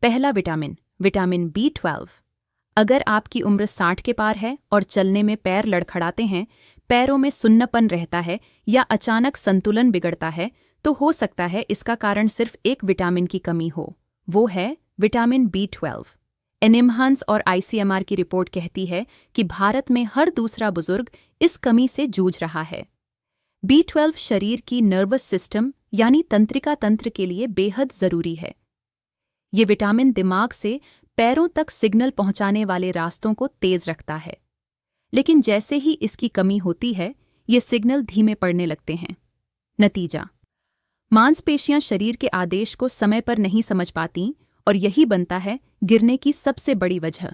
पहला vitamin, vitamin B12। अगर आपकी उम्र 60 के पार है और चलने में पैर लड़खड़ाते हैं, पैरों में सुन्नपन रहता है या अचानक संतुलन बिगड़ता है, तो हो सकता है इसका कारण सिर्फ एक विटामिन की कमी हो। वो है विटामिन B12। एनिमहांस और ICMR की रिपोर्ट कहती है कि भारत में हर दूसरा बुजुर्ग इस कमी से जूझ रहा है। B12 शरीर की नर्वस सिस्टम यानी तंत्रिका तंत्र के लिए बेहद जरूरी है। ये विटामिन दिमाग से पैरों तक सिग्नल पहुंचाने वाले रास्तों को तेज रखता है, लेकिन जैसे ही इसकी कमी होती है, ये सिग्नल धीमे पड़ने लगते हैं। नतीजा, मांसपेशियां शरीर के आदेश को समय पर नहीं समझ पाती और यही बनता है गिरने की सबसे बड़ी वजह।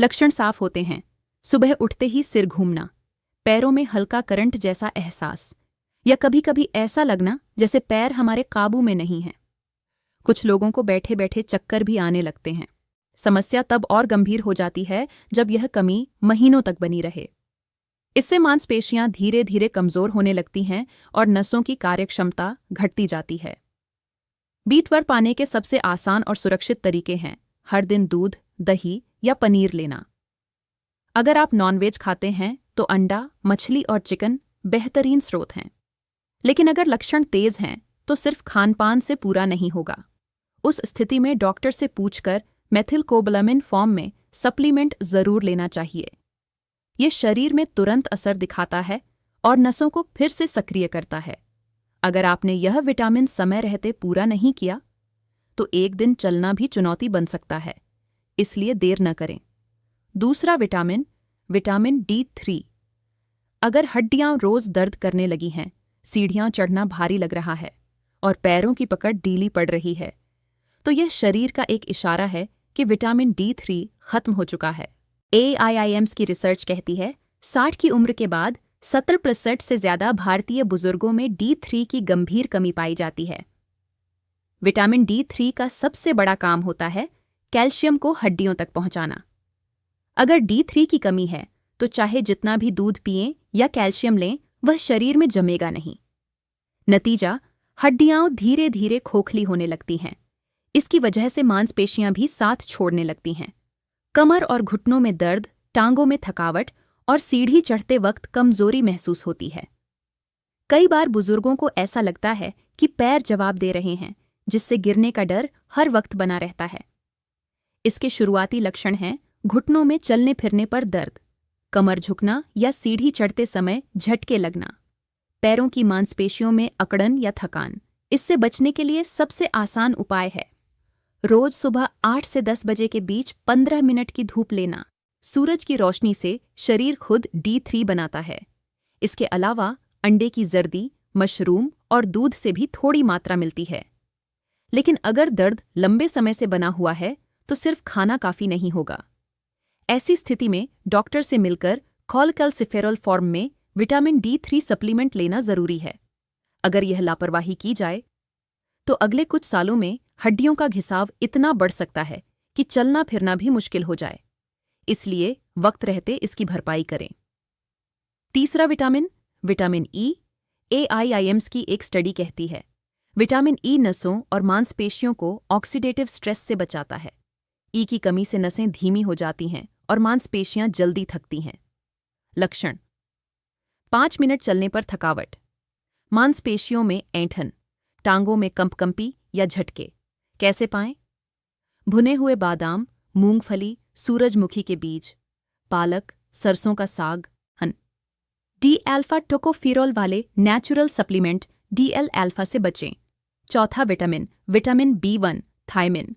लक्षण साफ होते हैं। सुबह उठते ही सिर घूमना, पैरों में हल्का करंट जैसा एहसास, या कभी-कभी ऐसा लगना जैसे पैर हमारे काबू में नहीं हैं। कुछ लोगों को बैठे बैठे चक्कर भी आने लगते हैं। समस्या तब और गंभीर हो जाती है जब यह कमी महीनों तक बनी रहे। इससे मांसपेशियां धीरे धीरे कमजोर होने लगती हैं और नसों की कार्यक्षमता घटती जाती है। B12 पाने के सबसे आसान और सुरक्षित तरीके हैं हर दिन दूध, दही या पनीर लेना। अगर आप नॉनवेज खाते हैं तो अंडा, मछली और चिकन बेहतरीन स्रोत हैं। लेकिन अगर लक्षण तेज हैं तो सिर्फ खानपान से पूरा नहीं होगा। उस स्थिति में डॉक्टर से पूछकर मेथिलकोबालामिन फॉर्म में सप्लीमेंट जरूर लेना चाहिए। ये शरीर में तुरंत असर दिखाता है और नसों को फिर से सक्रिय करता है। अगर आपने यह विटामिन समय रहते पूरा नहीं किया तो एक दिन चलना भी चुनौती बन सकता है, इसलिए देर न करें। दूसरा विटामिन, विटामिन D3। अगर हड्डियां रोज दर्द करने लगी हैं, सीढ़ियां चढ़ना भारी लग रहा है और पैरों की पकड़ ढीली पड़ रही है, तो यह शरीर का एक इशारा है कि विटामिन D3 खत्म हो चुका है। AIIMS की रिसर्च कहती है 60 की उम्र के बाद 70% से ज्यादा भारतीय बुजुर्गों में D3 की गंभीर कमी पाई जाती है। विटामिन D3 का सबसे बड़ा काम होता है कैल्शियम को हड्डियों तक पहुंचाना। अगर D3 की कमी है तो चाहे जितना भी दूध पिएं या कैल्शियम लें, वह शरीर में जमेगा नहीं। नतीजा, हड्डियां धीरे धीरे खोखली होने लगती हैं। इसकी वजह से मांसपेशियां भी साथ छोड़ने लगती हैं। कमर और घुटनों में दर्द, टांगों में थकावट और सीढ़ी चढ़ते वक्त कमजोरी महसूस होती है। कई बार बुजुर्गों को ऐसा लगता है कि पैर जवाब दे रहे हैं, जिससे गिरने का डर हर वक्त बना रहता है। इसके शुरुआती लक्षण हैं घुटनों में चलने फिरने पर दर्द, कमर झुकना या सीढ़ी चढ़ते समय झटके लगना, पैरों की मांसपेशियों में अकड़न या थकान। इससे बचने के लिए सबसे आसान उपाय है रोज सुबह 8 से 10 बजे के बीच 15 मिनट की धूप लेना। सूरज की रोशनी से शरीर खुद D3 बनाता है। इसके अलावा अंडे की जर्दी, मशरूम और दूध से भी थोड़ी मात्रा मिलती है। लेकिन अगर दर्द लंबे समय से बना हुआ है तो सिर्फ खाना काफी नहीं होगा। ऐसी स्थिति में डॉक्टर से मिलकर खोलकैल्सिफेरॉल फॉर्म में विटामिन D3 सप्लीमेंट लेना जरूरी है। अगर यह लापरवाही की जाए तो अगले कुछ सालों में हड्डियों का घिसाव इतना बढ़ सकता है कि चलना फिरना भी मुश्किल हो जाए। इसलिए वक्त रहते इसकी भरपाई करें। तीसरा विटामिन, विटामिन E। AIIMS की एक स्टडी कहती है विटामिन E नसों और मांसपेशियों को ऑक्सीडेटिव स्ट्रेस से बचाता है। E की कमी से नसें धीमी हो जाती हैं और मांसपेशियां जल्दी थकती हैं। लक्षण, 5 मिनट चलने पर थकावट, मांसपेशियों में ऐंठन, टांगों में कंपकंपी या झटके। कैसे पाएं? भुने हुए बादाम, मूंगफली, सूरजमुखी के बीज, पालक, सरसों का साग, D-अल्फा टोकोफेरॉल वाले नेचुरल सप्लीमेंट DL-अल्फा से बचें। चौथा vitamin, vitamin B1, thiamine.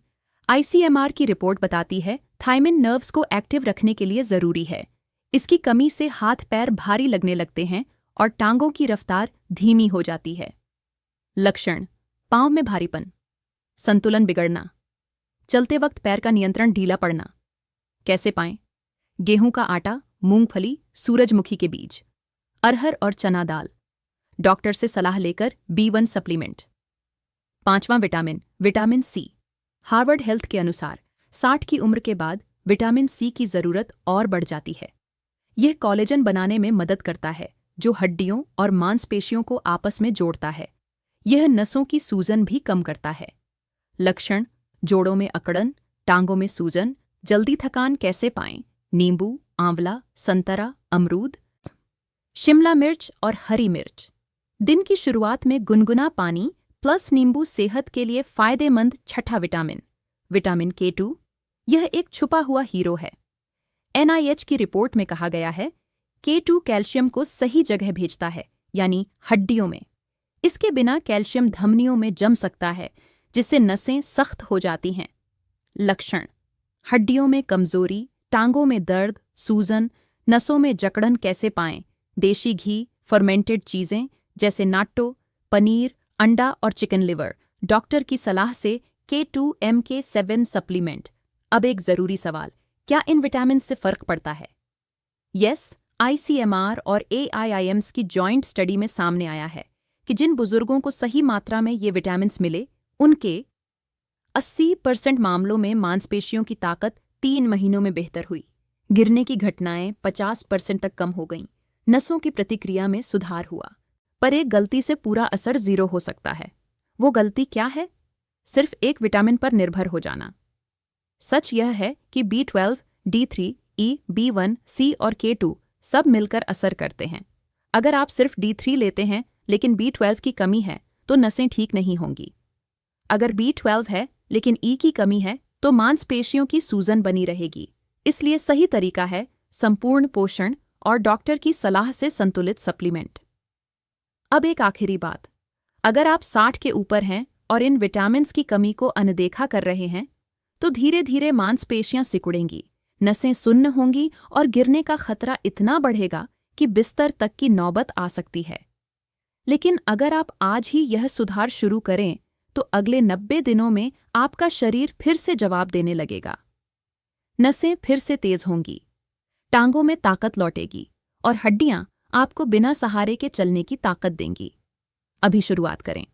ICMR की रिपोर्ट बताती है थायमिन नर्व्स को एक्टिव रखने के लिए जरूरी है। इसकी कमी से हाथ पैर भारी लगने लगते हैं और टांगों की रफ्तार धीमी हो जाती है। लक्षण, पांव में भारीपन, संतुलन बिगड़ना, चलते वक्त पैर का नियंत्रण ढीला पड़ना। कैसे पाएं? गेहूं का आटा, मूंगफली, सूरजमुखी के बीज, अरहर और चना दाल। डॉक्टर से सलाह लेकर B1 सप्लीमेंट। पांचवां vitamin, vitamin C। Harvard health के अनुसार 60 की उम्र के बाद विटामिन C की जरूरत और बढ़ जाती है। यह कोलेजन बनाने में मदद करता है, जो हड्डियों और मांसपेशियों को आपस में जोड़ता है। यह नसों की सूजन भी कम करता है। लक्षण, जोड़ों में अकड़न, टांगों में सूजन, जल्दी थकान कैसे पाएं? नींबू, आंवला, संतरा, अमरूद। शिमला मिर्च और हरी मिर्च। दिन की शुरुआत में गुनगुना पानी प्लस नींबू सेहत के लिए फायदेमंद छठा विटामिन। विटामिन K2, यह एक छुपा हुआ हीरो है। NIH की रिपोर्ट में कहा गया है K2 कैल्शियम को सही जगह भेजता है, यानी हड्डियों में। इसके बिना कैल्शियम धमनियों में जम सकता है, जिससे नसें सख्त हो जाती हैं। लक्षण: हड्डियों में कमजोरी, टांगों में दर्द, सूजन, नसों में जकड़न कैसे पाएं? देशी घी, फर्मेंटेड चीजें जैसे नाट्टो, पनीर, अंडा और चिकन लिवर। डॉक्टर की सलाह से K2 MK7 सप्लीमेंट। अब एक जरूरी सवाल, क्या इन विटामिन से फर्क पड़ता है? यस, ICMR और AIIMS की जॉइंट स्टडी में सामने आया है कि जिन बुजुर्गों को सही मात्रा में ये विटामिन्स मिले, उनके 80% मामलों में मांसपेशियों की ताकत 3 महीनों में बेहतर हुई। गिरने की घटनाएं 50% तक कम हो गईं। नसों की प्रतिक्रिया में सुधार हुआ। पर एक गलती से पूरा असर 0 हो सकता है। वो गलती क्या है? सिर्फ एक विटामिन पर निर्भर हो जाना। सच यह है कि B12, D3, E, B1, C और K2 सब मिलकर असर करते हैं। अगर आप सिर्फ D3 लेते हैं लेकिन B12 की कमी है, तो नसें ठीक नहीं होंगी। अगर B12 है लेकिन E की कमी है, तो मांसपेशियों की सूजन बनी रहेगी। इसलिए सही तरीका है संपूर्ण पोषण और डॉक्टर की सलाह से संतुलित सप्लीमेंट। अब एक आखिरी बात, अगर आप 60 के ऊपर हैं और इन विटामिन्स की कमी को अनदेखा कर रहे हैं, तो धीरे धीरे मांसपेशियां सिकुड़ेंगी, नसें सुन्न होंगी और गिरने का खतरा इतना बढ़ेगा कि बिस्तर तक की नौबत आ सकती है। लेकिन अगर आप आज ही यह सुधार शुरू करें, तो अगले 90 दिनों में आपका शरीर फिर से जवाब देने लगेगा। नसें फिर से तेज होंगी, टांगों में ताकत लौटेगी और हड्डियां आपको बिना सहारे के चलने की ताकत देंगी। अभी शुरुआत करें।